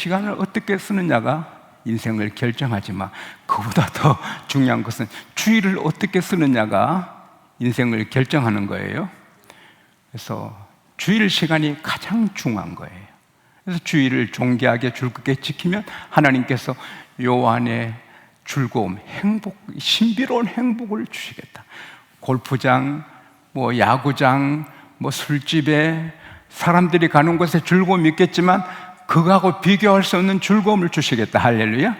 시간을 어떻게 쓰느냐가 인생을 결정하지만 그보다 더 중요한 것은 주일을 어떻게 쓰느냐가 인생을 결정하는 거예요. 그래서 주일 시간이 가장 중요한 거예요. 그래서 주일을 존귀하게 즐겁게 지키면 하나님께서 요 안에 즐거움, 행복, 신비로운 행복을 주시겠다. 골프장, 뭐 야구장, 뭐 술집에 사람들이 가는 곳에 즐거움이 있겠지만 그거하고 비교할 수 없는 즐거움을 주시겠다. 할렐루야.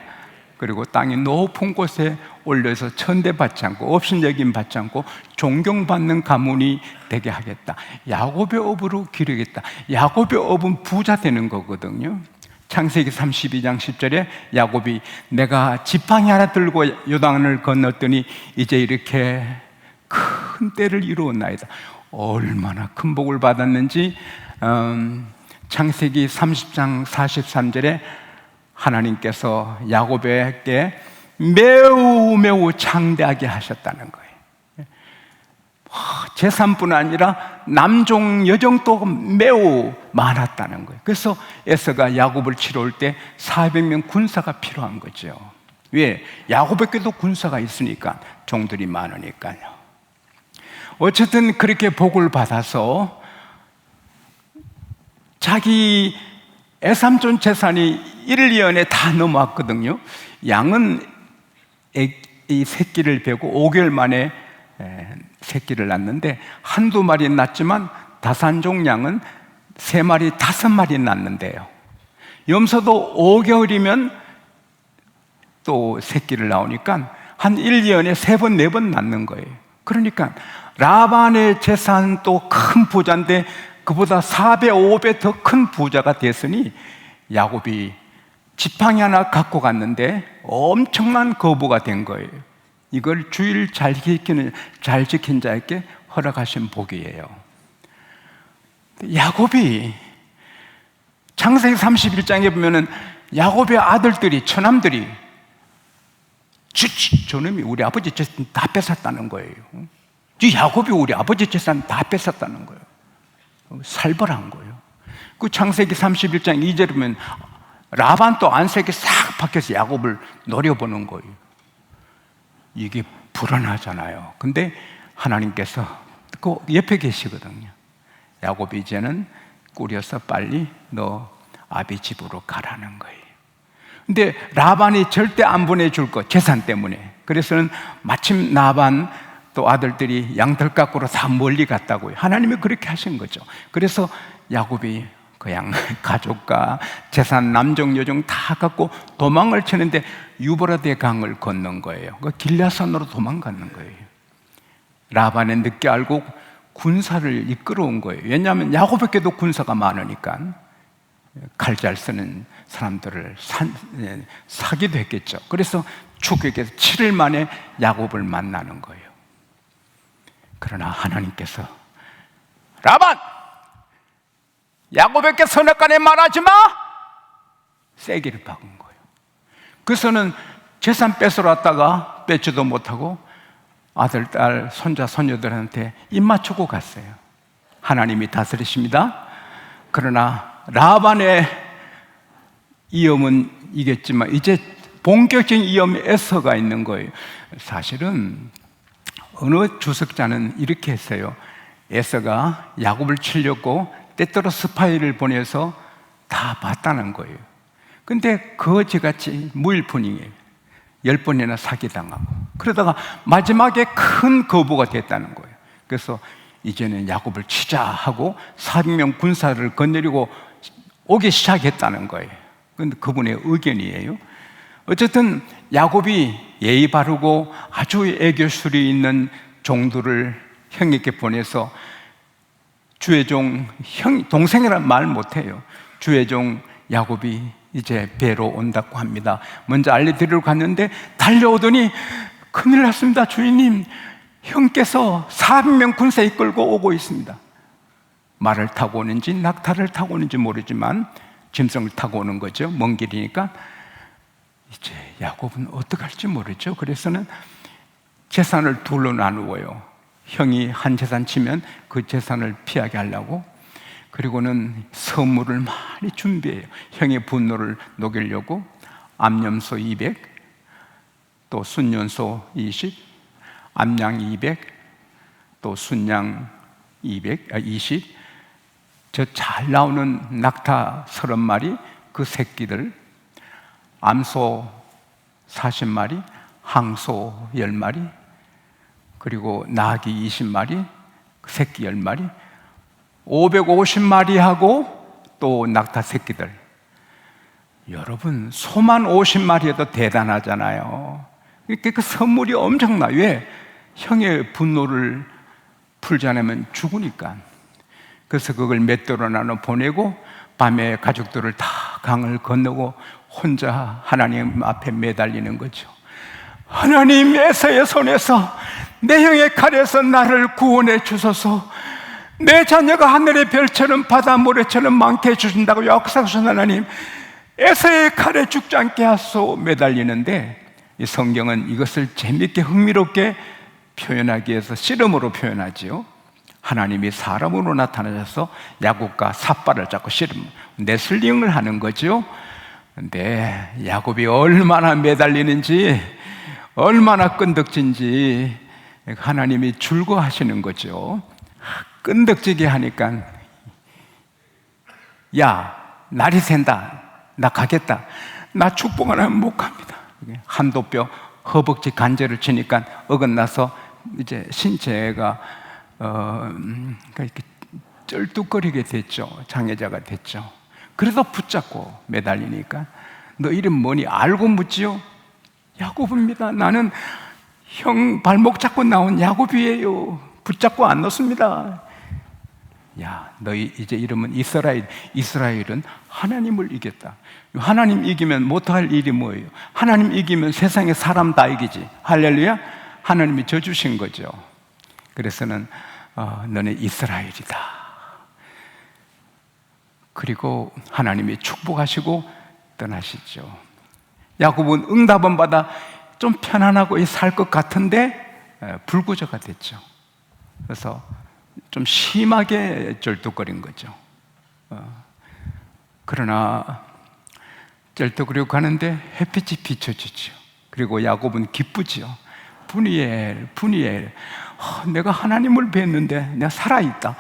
그리고 땅이 높은 곳에 올려서 천대받지 않고 업신여김 받지 않고 존경받는 가문이 되게 하겠다. 야곱의 업으로 기르겠다. 야곱의 업은 부자 되는 거거든요. 창세기 32장 10절에 야곱이 내가 지팡이 하나 들고 요단을 건넜더니 이제 이렇게 큰 때를 이루었나이다. 얼마나 큰 복을 받았는지 창세기 30장 43절에 하나님께서 야곱에게 매우 창대하게 하셨다는 거예요. 재산뿐 아니라 남종 여종도 매우 많았다는 거예요. 그래서 에서가 야곱을 치러올 때 400명 군사가 필요한 거죠. 왜? 야곱에게도 군사가 있으니까, 종들이 많으니까요. 어쨌든 그렇게 복을 받아서 자기 애삼촌 재산이 1년에 다 넘어왔거든요. 양은 이 새끼를 베고 5개월 만에 새끼를 낳는데 한두 마리 낳지만 다산종 양은 3마리, 5마리 낳는데요. 염소도 5개월이면 또 새끼를 낳으니까 한 1년에 3번, 4번 낳는 거예요. 그러니까 라반의 재산도 큰 부자인데 그보다 4배, 5배 더 큰 부자가 됐으니 야곱이 지팡이 하나 갖고 갔는데 엄청난 거부가 된 거예요. 이걸 주일 잘 지킨 자에게 허락하신 복이에요. 야곱이 창세기 31장에 보면은 야곱의 아들들이, 처남들이 저놈이 우리 아버지 재산 다 뺏었다는 거예요. 야곱이 우리 아버지 재산 다 뺏었다는 거예요. 살벌한 거예요. 그 창세기 31장 2절에 보면 라반 또 안색이 싹 바뀌어서 야곱을 노려보는 거예요. 이게 불안하잖아요. 근데 하나님께서 그 옆에 계시거든요. 야곱이 이제는 꾸려서 빨리 너 아비 집으로 가라는 거예요. 근데 라반이 절대 안 보내줄 거, 재산 때문에. 그래서는 마침 라반 또 아들들이 양털 깎으러 다 멀리 갔다고요. 하나님이 그렇게 하신 거죠. 그래서 야곱이 그냥 가족과 재산, 남종, 여종 다 갖고 도망을 치는데 유브라데 강을 건넌 거예요. 그 길라산으로 도망가는 거예요. 라반은 늦게 알고 군사를 이끌어온 거예요. 왜냐하면 야곱에게도 군사가 많으니까 칼 잘 쓰는 사람들을 사기도 했겠죠. 그래서 축에게서 7일 만에 야곱을 만나는 거예요. 그러나 하나님께서 라반! 야곱에게 선악간에 말하지 마! 세기를 박은 거예요. 그래서는 재산 뺏으러 왔다가 뺏지도 못하고 아들, 딸, 손자, 손녀들한테 입 맞추고 갔어요. 하나님이 다스리십니다. 그러나 라반의 위험은 이겼지만 이제 본격적인 위험이 에서가 있는 거예요. 사실은 어느 주석자는 이렇게 했어요. 에서가 야곱을 치려고 때때로 스파이를 보내서 다 봤다는 거예요. 근데 거지같이 무일푼이에요. 10번이나 사기당하고 그러다가 마지막에 큰 거부가 됐다는 거예요. 그래서 이제는 야곱을 치자 하고 400명 군사를 거느리고 오기 시작했다는 거예요. 그런데 그분의 의견이에요. 어쨌든 야곱이 예의 바르고 아주 애교술이 있는 종들을 형에게 보내서 주의 종, 동생이란 말 못해요. 주의 종 야곱이 이제 배로 온다고 합니다. 먼저 알려드리러 갔는데 달려오더니 큰일 났습니다. 주인님, 형께서 400명 군사 이끌고 오고 있습니다. 말을 타고 오는지 낙타를 타고 오는지 모르지만 짐승을 타고 오는 거죠. 먼 길이니까. 이제 야곱은 어떡할지 모르죠. 그래서는 재산을 둘로 나누어요. 형이 한 재산 치면 그 재산을 피하게 하려고. 그리고는 선물을 많이 준비해요. 형의 분노를 녹이려고 암염소 200, 또 순년소 20, 암양 200, 또 순양 20, 저 잘 나오는 낙타 30마리, 그 새끼들, 암소 40마리, 항소 10마리, 그리고 나귀 20마리, 새끼 10마리, 550마리하고 또 낙타 새끼들. 여러분, 소만 50마리여도 대단하잖아요. 그 선물이 엄청나. 왜? 형의 분노를 풀지 않으면 죽으니까. 그래서 그걸 맷돌로 나눠 보내고 밤에 가족들을 다 강을 건너고 혼자 하나님 앞에 매달리는 거죠. 하나님, 에서의 손에서, 내 형의 칼에서 나를 구원해 주소서. 내 자녀가 하늘의 별처럼 바다 모래처럼 많게 해주신다고 약속하신 하나님, 에서의 칼에 죽지 않게 하소. 매달리는데 이 성경은 이것을 재밌게 흥미롭게 표현하기 위해서 씨름으로 표현하지요. 하나님이 사람으로 나타나셔서 야곱과 삿발을 잡고 씨름, 레슬링을 하는 거죠. 근데 야곱이 얼마나 매달리는지, 얼마나 끈덕진지 하나님이 즐거워하시는 거죠. 끈덕지게 하니까, 야, 날이 샌다, 나 가겠다, 나 축복 안 하면 못 갑니다. 한도뼈 허벅지 관절을 치니까 어긋나서 이제 신체가 이렇게 쩔뚝거리게 됐죠. 장애자가 됐죠. 그래서 붙잡고 매달리니까, 너 이름 뭐니? 알고 묻지요? 야곱입니다. 나는 형 발목 잡고 나온 야곱이에요. 붙잡고 안 넣습니다. 야, 너희 이제 이름은 이스라엘. 이스라엘은 하나님을 이겼다. 하나님 이기면 못할 일이 뭐예요? 하나님 이기면 세상에 사람 다 이기지. 할렐루야. 하나님이 져 주신 거죠. 그래서는 너네 이스라엘이다. 그리고 하나님이 축복하시고 떠나시죠. 야곱은 응답은 받아 좀 편안하고 살 것 같은데 불구조가 됐죠. 그래서 좀 심하게 절뚝거린 거죠. 그러나 절뚝거리고 가는데 햇빛이 비춰주죠. 그리고 야곱은 기쁘죠. 분이엘, 내가 하나님을 뵀는데 내가 살아있다.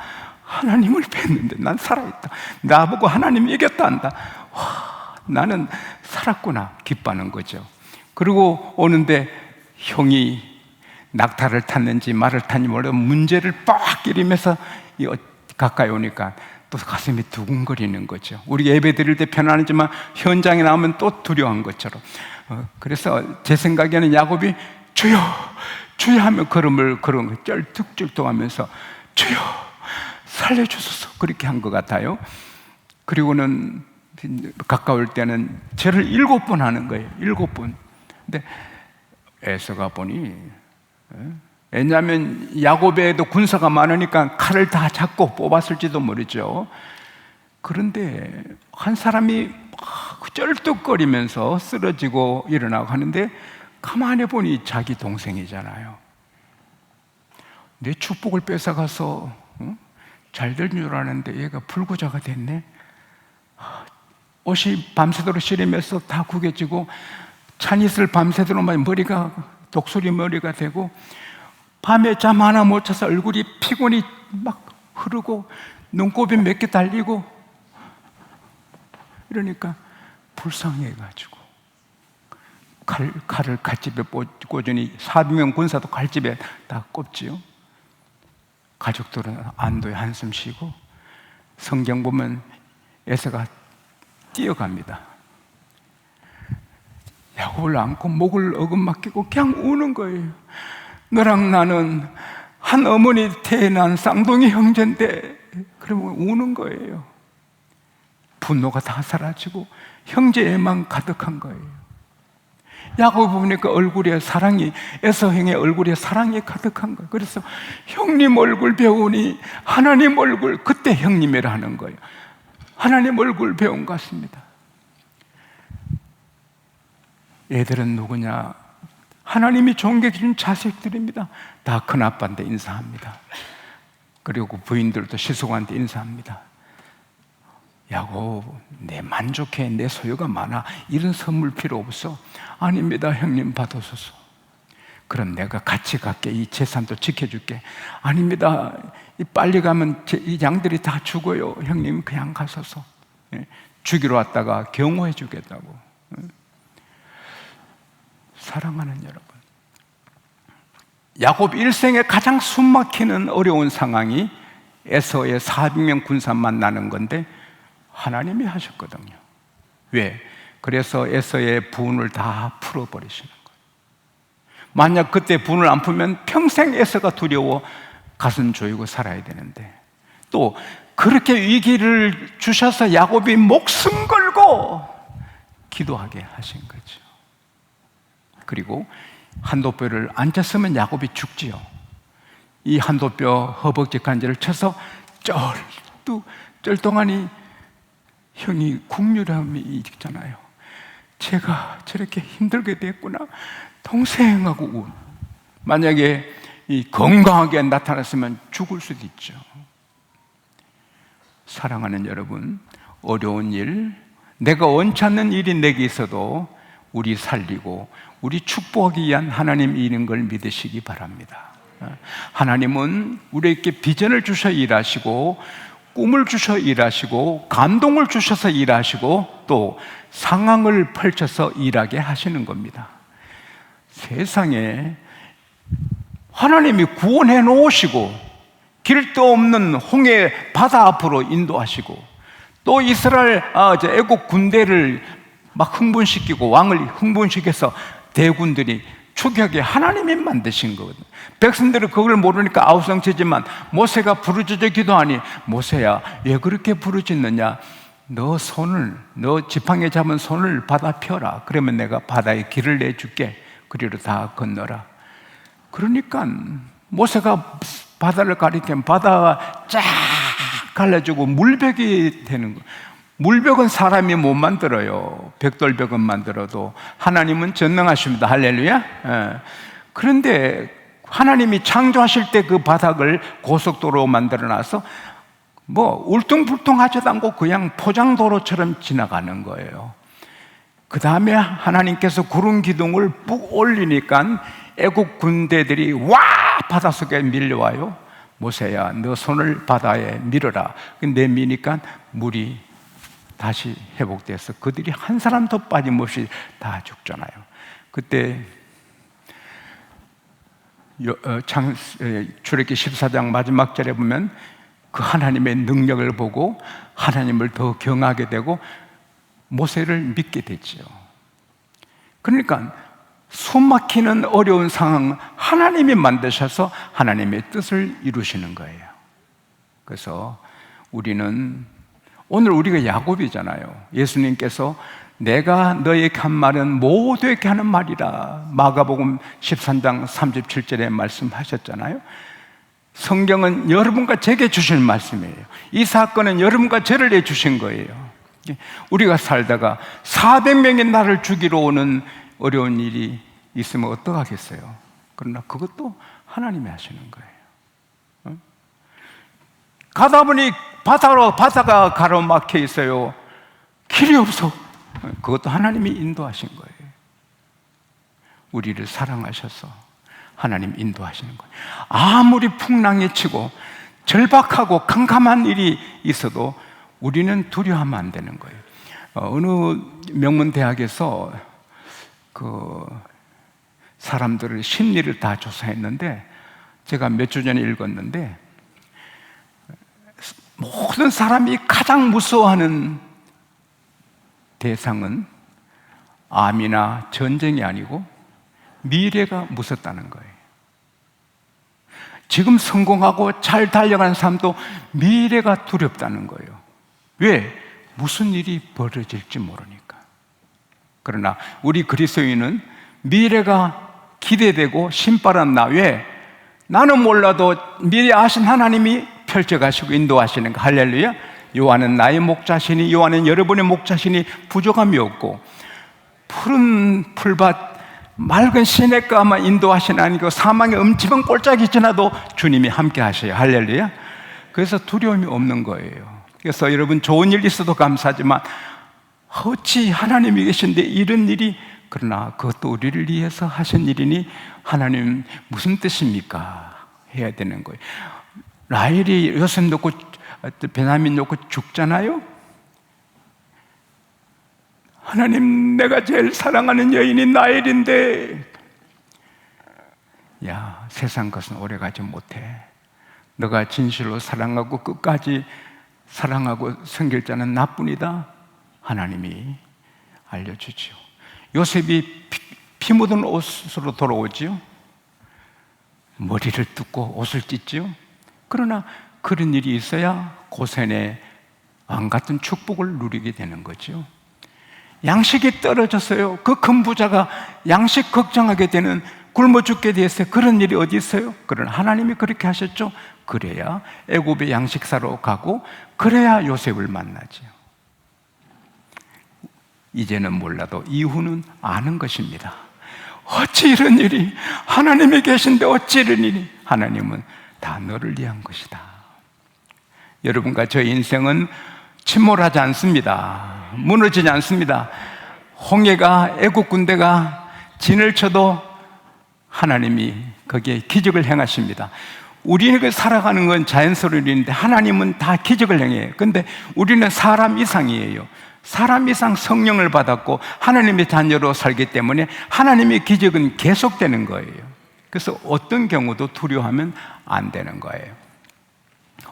하나님을 뵀는데 난 살아있다. 나보고 하나님 이겼다 한다. 와, 나는 살았구나. 기뻐하는 거죠. 그리고 오는데 형이 낙타를 탔는지 말을 탔는지 몰라 문제를 빡 끼리면서 가까이 오니까 또 가슴이 두근거리는 거죠. 우리 예배 드릴 때 편안하지만 현장에 나오면 또 두려운 것처럼. 그래서 제 생각에는 야곱이 주여, 주여 하면 걸음을 쩔뚝쩔뚝 하면서 주여 살려주소서 그렇게 한 것 같아요. 그리고는 가까울 때는 죄를 7번 하는 거예요. 7번. 근데 에서가 보니, 왜냐하면 야곱에도 군사가 많으니까 칼을 다 잡고 뽑았을지도 모르죠. 그런데 한 사람이 쩔뚝거리면서 쓰러지고 일어나고 하는데 가만히 보니 자기 동생이잖아요. 내 축복을 뺏어가서 잘 될 줄 알았는데 얘가 불구자가 됐네. 옷이 밤새도록 시리면서 다 구겨지고 찬이슬 밤새도록 머리가 독수리 머리가 되고 밤에 잠 하나 못 자서 얼굴이 피곤이 막 흐르고 눈곱이 몇 개 달리고 이러니까 불쌍해가지고 칼을 칼집에 꽂으니 400명 군사도 칼집에 다 꼽지요. 가족들은 안도의 한숨 쉬고 성경 보면 에서가 뛰어갑니다. 야곱을 안고 목을 어긋맞기고 그냥 우는 거예요. 너랑 나는 한 어머니 태어난 쌍둥이 형제인데, 그러면 우는 거예요. 분노가 다 사라지고 형제애만 가득한 거예요. 야곱 보니까 얼굴에 사랑이, 에서 형의 얼굴에 사랑이 가득한 거예요. 그래서 형님 얼굴 배우니 하나님 얼굴, 그때 형님이라 하는 거예요. 하나님 얼굴 배운 것 같습니다. 애들은 누구냐? 하나님이 존귀해 주신 자식들입니다. 다 큰아빠한테 인사합니다. 그리고 부인들도 시숙한테 인사합니다. 야곱, 내 만족해, 내 소유가 많아, 이런 선물 필요 없어. 아닙니다, 형님 받으소서. 그럼 내가 같이 갈게, 이 재산도 지켜줄게. 아닙니다, 빨리 가면 이 양들이 다 죽어요, 형님 그냥 가소서. 죽이러 왔다가 경호해 주겠다고. 사랑하는 여러분, 야곱 일생에 가장 숨막히는 어려운 상황이 에서의 400명 군사 만나는 건데 하나님이 하셨거든요. 왜? 그래서 에서의 분을 다 풀어버리시는 거예요. 만약 그때 분을 안 풀면 평생 에서가 두려워 가슴 조이고 살아야 되는데, 또 그렇게 위기를 주셔서 야곱이 목숨 걸고 기도하게 하신 거죠. 그리고 한도뼈를 안 쳤으면 야곱이 죽지요. 이 한도뼈 허벅지 관절을 쳐서 쩔뚱하니 형이 국률함이 있잖아요. 제가 저렇게 힘들게 됐구나, 동생하고 만약에 건강하게 나타났으면 죽을 수도 있죠. 사랑하는 여러분, 어려운 일, 내가 원치 않는 일이 내게 있어도 우리 살리고 우리 축복하기 위한 하나님 일인 걸 믿으시기 바랍니다. 하나님은 우리에게 비전을 주셔 일하시고, 꿈을 주셔 일하시고, 감동을 주셔서 일하시고, 또 상황을 펼쳐서 일하게 하시는 겁니다. 세상에 하나님이 구원해 놓으시고 길도 없는 홍해 바다 앞으로 인도하시고, 또 이스라엘 애국 군대를 막 흥분시키고 왕을 흥분시켜서 대군들이 추격해 하나님이 만드신 거거든요. 백성들은 그걸 모르니까 아우성치지만 모세가 부르짖어 기도하니, 모세야 왜 그렇게 부르짖느냐, 너 지팡이 잡은 손을 바다 펴라. 그러면 내가 바다에 길을 내줄게. 그리로 다 건너라. 그러니까 모세가 바다를 가리키면 바다가 쫙 갈라지고 물벽이 되는 거예요. 물벽은 사람이 못 만들어요. 벽돌벽은 만들어도 하나님은 전능하십니다. 할렐루야. 그런데 하나님이 창조하실 때 그 바닥을 고속도로 만들어놔서 울퉁불퉁하지도 않고 그냥 포장도로처럼 지나가는 거예요. 그 다음에 하나님께서 구름 기둥을 푹 올리니까 애국 군대들이 와 바닷속에 밀려와요. 모세야 너 손을 바다에 밀어라. 내미니까 물이 다시 회복돼서 그들이 한 사람도 빠짐없이 다 죽잖아요. 그때 출애굽기 14장 마지막 절에 보면 그 하나님의 능력을 보고 하나님을 더 경하게 되고 모세를 믿게 됐죠. 그러니까 숨막히는 어려운 상황 하나님이 만드셔서 하나님의 뜻을 이루시는 거예요. 그래서 우리는 오늘 우리가 야곱이잖아요. 예수님께서 내가 너에게 한 말은 모두에게 하는 말이라, 마가복음 13장 37절에 말씀하셨잖아요. 성경은 여러분과 제게 주신 말씀이에요. 이 사건은 여러분과 저를 내주신 거예요. 우리가 살다가 400명의 나를 죽이러 오는 어려운 일이 있으면 어떡하겠어요? 그러나 그것도 하나님이 하시는 거예요. 가다 보니 바다가 가로막혀 있어요. 길이 없어. 그것도 하나님이 인도하신 거예요. 우리를 사랑하셔서 하나님 인도하시는 거예요. 아무리 풍랑이 치고 절박하고 캄캄한 일이 있어도 우리는 두려워하면 안 되는 거예요. 어느 명문대학에서 그 사람들의 심리를 다 조사했는데, 제가 몇 주 전에 읽었는데, 모든 사람이 가장 무서워하는 대상은 암이나 전쟁이 아니고 미래가 무섭다는 거예요. 지금 성공하고 잘 달려가는 사람도 미래가 두렵다는 거예요. 왜? 무슨 일이 벌어질지 모르니까. 그러나 우리 그리스도인은 미래가 기대되고 신바람 나. 왜? 나는 몰라도 미래 아신 하나님이 펼쳐가시고 인도하시는 거. 할렐루야. 요한은 나의 목자시니, 요한은 여러분의 목자시니 부족함이 없고, 푸른 풀밭 맑은 시냇가만 인도하시는 아니고 사망의 음침한 꼴짝이 지나도 주님이 함께 하셔요. 할렐루야. 그래서 두려움이 없는 거예요. 그래서 여러분 좋은 일 있어도 감사하지만 어찌 하나님이 계신데 이런 일이, 그러나 그것도 우리를 위해서 하신 일이니 하나님 무슨 뜻입니까? 해야 되는 거예요. 라헬이 요셉 놓고 베냐민 놓고 죽잖아요. 하나님, 내가 제일 사랑하는 여인이 라헬인데, 야, 세상 것은 오래가지 못해. 너가 진실로 사랑하고 끝까지 사랑하고 섬길 자는 나뿐이다. 하나님이 알려주지요. 요셉이 피 묻은 옷으로 돌아오지요. 머리를 뜯고 옷을 찢지요. 그러나 그런 일이 있어야 고센의 왕 같은 축복을 누리게 되는 거죠. 양식이 떨어졌어요. 그 큰 부자가 양식 걱정하게 되는, 굶어 죽게 됐어요. 그런 일이 어디 있어요? 그러나 하나님이 그렇게 하셨죠. 그래야 애굽의 양식사로 가고, 그래야 요셉을 만나죠. 이제는 몰라도 이후는 아는 것입니다. 어찌 이런 일이, 하나님이 계신데 어찌 이런 일이, 하나님은 다 너를 위한 것이다. 여러분과 저의 인생은 침몰하지 않습니다. 무너지지 않습니다. 홍해가, 애국 군대가 진을 쳐도 하나님이 거기에 기적을 행하십니다. 우리가 살아가는 건 자연스러운 일인데 하나님은 다 기적을 행해요. 근데 우리는 사람 이상이에요. 사람 이상 성령을 받았고 하나님의 자녀로 살기 때문에 하나님의 기적은 계속되는 거예요. 그래서 어떤 경우도 두려워하면 안 되는 거예요.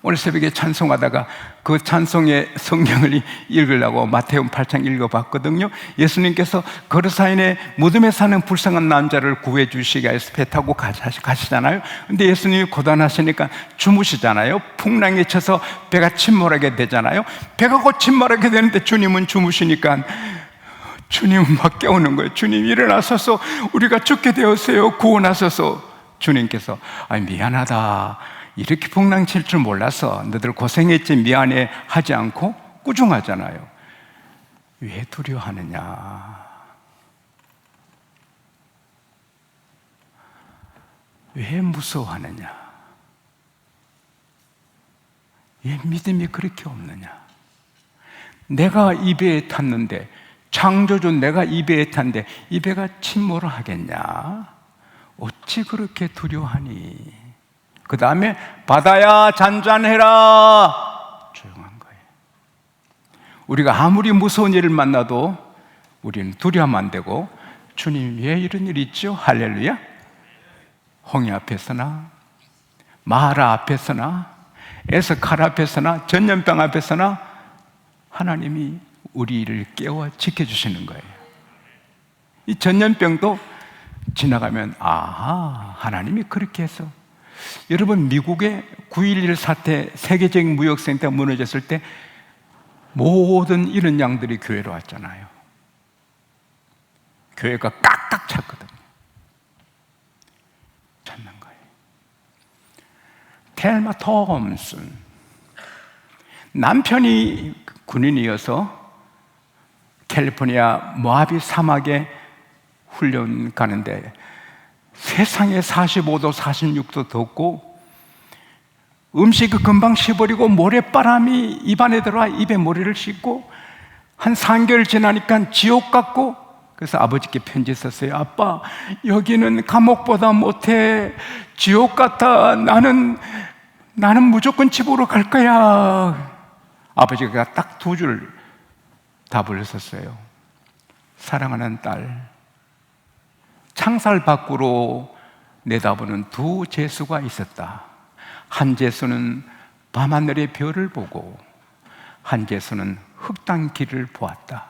오늘 새벽에 찬송하다가 그 찬송의 성경을 읽으려고 마태복음 8장 읽어봤거든요. 예수님께서 거르사인의 무덤에 사는 불쌍한 남자를 구해 주시기 위해서 배 타고 가시잖아요. 근데 예수님이 고단하시니까 주무시잖아요. 풍랑에 쳐서 배가 침몰하게 되잖아요. 배가 곧 침몰하게 되는데 주님은 주무시니까 주님은 막 깨우는 거예요. 주님, 일어나셔서 우리가 죽게 되었어요. 구원하셔서. 주님께서 미안하다, 이렇게 풍랑 칠 줄 몰라서 너들 고생했지 미안해 하지 않고 꾸중하잖아요. 왜 두려워하느냐? 왜 무서워하느냐? 왜 믿음이 그렇게 없느냐? 내가 이 배에 탔는데, 창조주 내가 이 배에 탔는데 이 배가 침몰을 하겠냐? 어찌 그렇게 두려워하니? 그 다음에 바다야 잔잔해라, 조용한 거예요. 우리가 아무리 무서운 일을 만나도 우리는 두려워하면 안 되고, 주님 왜 이런 일이 있죠? 할렐루야. 홍해 앞에서나 마라 앞에서나 에스칼 앞에서나 전염병 앞에서나 하나님이 우리를 깨워 지켜주시는 거예요. 이 전염병도 지나가면 아하, 하나님이 그렇게 해서. 여러분, 미국의 9.11 사태, 세계적인 무역센터가 무너졌을 때 모든 이런 양들이 교회로 왔잖아요. 교회가 깍깍 찼거든요. 찾는 거예요. 텔마 톰슨, 남편이 군인이어서 캘리포니아 모하비 사막에 훈련 가는데 세상에 45도, 46도 덥고 음식을 금방 식어버리고 모래바람이 입안에 들어와 입에 모래를 씻고 한 3개월 지나니까 지옥 같고, 그래서 아버지께 편지 썼어요. 아빠, 여기는 감옥보다 못해, 지옥 같아. 나는 무조건 집으로 갈 거야. 아버지가 딱 2줄 답을 썼어요. 사랑하는 딸, 창살 밖으로 내다보는 2 재수가 있었다. 한 재수는 밤하늘의 별을 보고, 한 재수는 흙당 길을 보았다.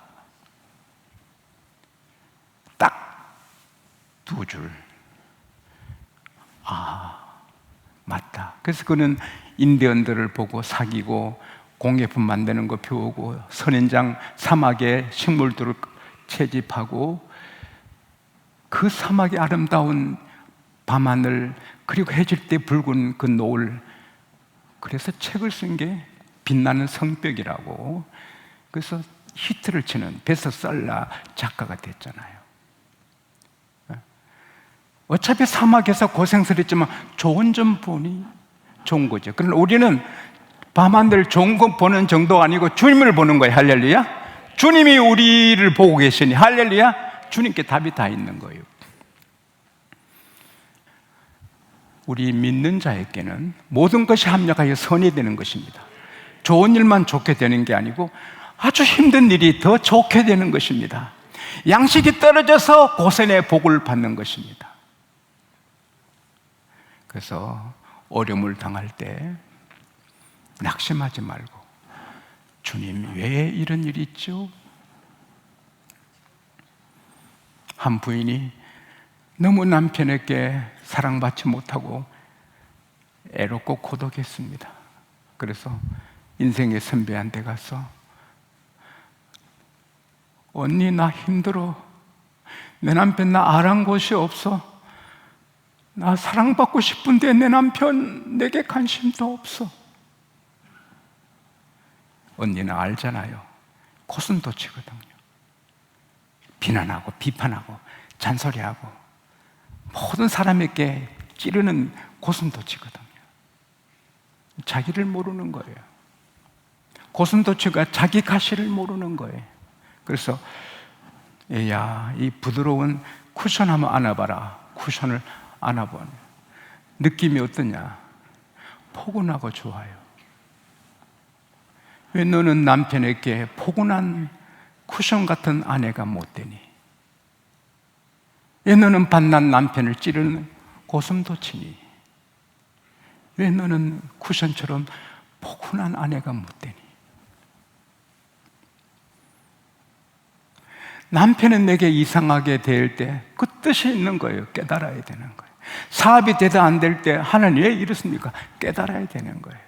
딱 2줄. 아, 맞다. 그래서 그는 인디언들을 보고 사귀고 공예품 만드는 거 배우고 선인장 사막에 식물들을 채집하고 그 사막의 아름다운 밤하늘, 그리고 해질 때 붉은 그 노을, 그래서 책을 쓴 게 빛나는 성벽이라고. 그래서 히트를 치는 베스트셀러 작가가 됐잖아요. 어차피 사막에서 고생스럽지만 좋은 점 보니 좋은 거죠. 그러나 우리는 밤하늘 좋은 것 보는 정도가 아니고 주님을 보는 거예요. 할렐루야. 주님이 우리를 보고 계시니 할렐루야. 주님께 답이 다 있는 거예요. 우리 믿는 자에게는 모든 것이 합력하여 선이 되는 것입니다. 좋은 일만 좋게 되는 게 아니고 아주 힘든 일이 더 좋게 되는 것입니다. 양식이 떨어져서 고생의 복을 받는 것입니다. 그래서 어려움을 당할 때 낙심하지 말고 주님, 왜 이런 일이 있죠? 한 부인이 너무 남편에게 사랑받지 못하고 애롭고 고독했습니다. 그래서 인생의 선배한테 가서 언니, 나 힘들어. 내 남편 나 아랑곳이 없어. 나 사랑받고 싶은데 내 남편 내게 관심도 없어. 언니는 알잖아요. 고슴도치거든요. 비난하고 비판하고 잔소리하고 모든 사람에게 찌르는 고슴도치거든요. 자기를 모르는 거예요. 고슴도치가 자기 가시를 모르는 거예요. 그래서 얘야, 이 부드러운 쿠션 한번 안아봐라. 쿠션을 안아보니 느낌이 어떠냐? 포근하고 좋아요. 왜 너는 남편에게 포근한 쿠션 같은 아내가 못 되니? 왜 너는 반난 남편을 찌르는 고슴도치니? 왜 너는 쿠션처럼 포근한 아내가 못 되니? 남편은 내게 이상하게 대할 때 그 뜻이 있는 거예요. 깨달아야 되는 거예요. 사업이 되다 안 될 때 하나님 왜 이렇습니까? 깨달아야 되는 거예요.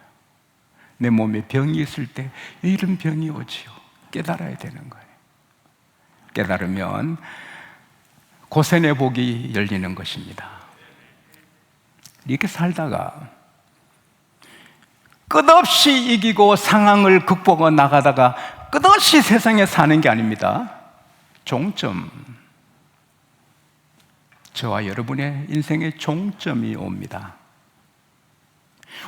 내 몸에 병이 있을 때 왜 이런 병이 오지요? 깨달아야 되는 거예요. 깨달으면 고생의 복이 열리는 것입니다. 이렇게 살다가 끝없이 이기고 상황을 극복해 나가다가 끝없이 세상에 사는 게 아닙니다. 종점, 저와 여러분의 인생의 종점이 옵니다.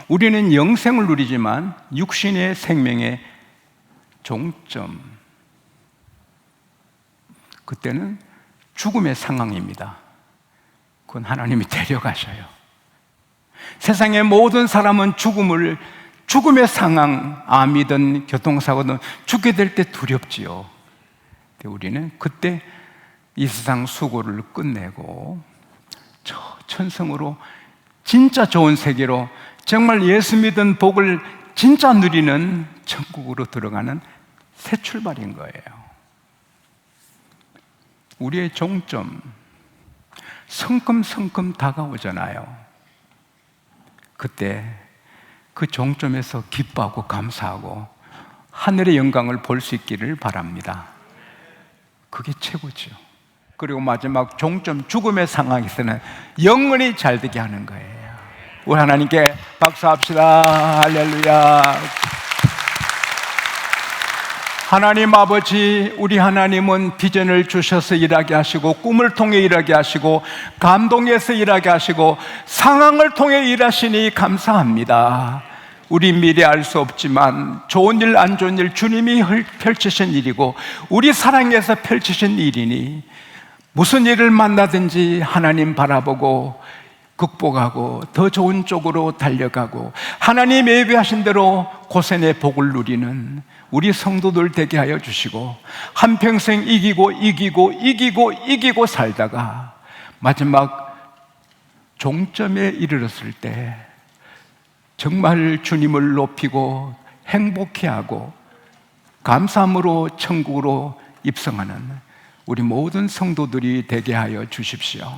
우리는 영생을 누리지만 육신의 생명의 종점, 그때는 죽음의 상황입니다. 그건 하나님이 데려가셔요. 세상의 모든 사람은 죽음의 상황, 암이든 교통사고든 죽게 될 때 두렵지요. 우리는 그때 이 세상 수고를 끝내고 저 천성으로 진짜 좋은 세계로 정말 예수 믿은 복을 진짜 누리는 천국으로 들어가는 새 출발인 거예요. 우리의 종점, 성큼성큼 다가오잖아요. 그때 그 종점에서 기뻐하고 감사하고 하늘의 영광을 볼 수 있기를 바랍니다. 그게 최고죠. 그리고 마지막 종점, 죽음의 상황에서는 영원히 잘 되게 하는 거예요. 우리 하나님께 박수합시다. 할렐루야. 하나님 아버지, 우리 하나님은 비전을 주셔서 일하게 하시고 꿈을 통해 일하게 하시고 감동에서 일하게 하시고 상황을 통해 일하시니 감사합니다. 우리 미래 알 수 없지만 좋은 일 안 좋은 일 주님이 펼치신 일이고 우리 사랑에서 펼치신 일이니 무슨 일을 만나든지 하나님 바라보고 극복하고 더 좋은 쪽으로 달려가고 하나님 예비하신 대로 고생의 복을 누리는 우리 성도들 되게 하여 주시고 한평생 이기고 살다가 마지막 종점에 이르렀을 때 정말 주님을 높이고 행복해하고 감사함으로 천국으로 입성하는 우리 모든 성도들이 되게 하여 주십시오.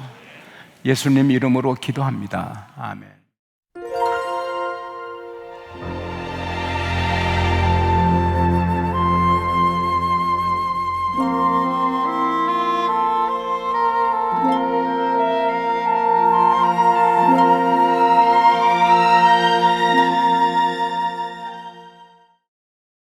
예수님 이름으로 기도합니다. 아멘.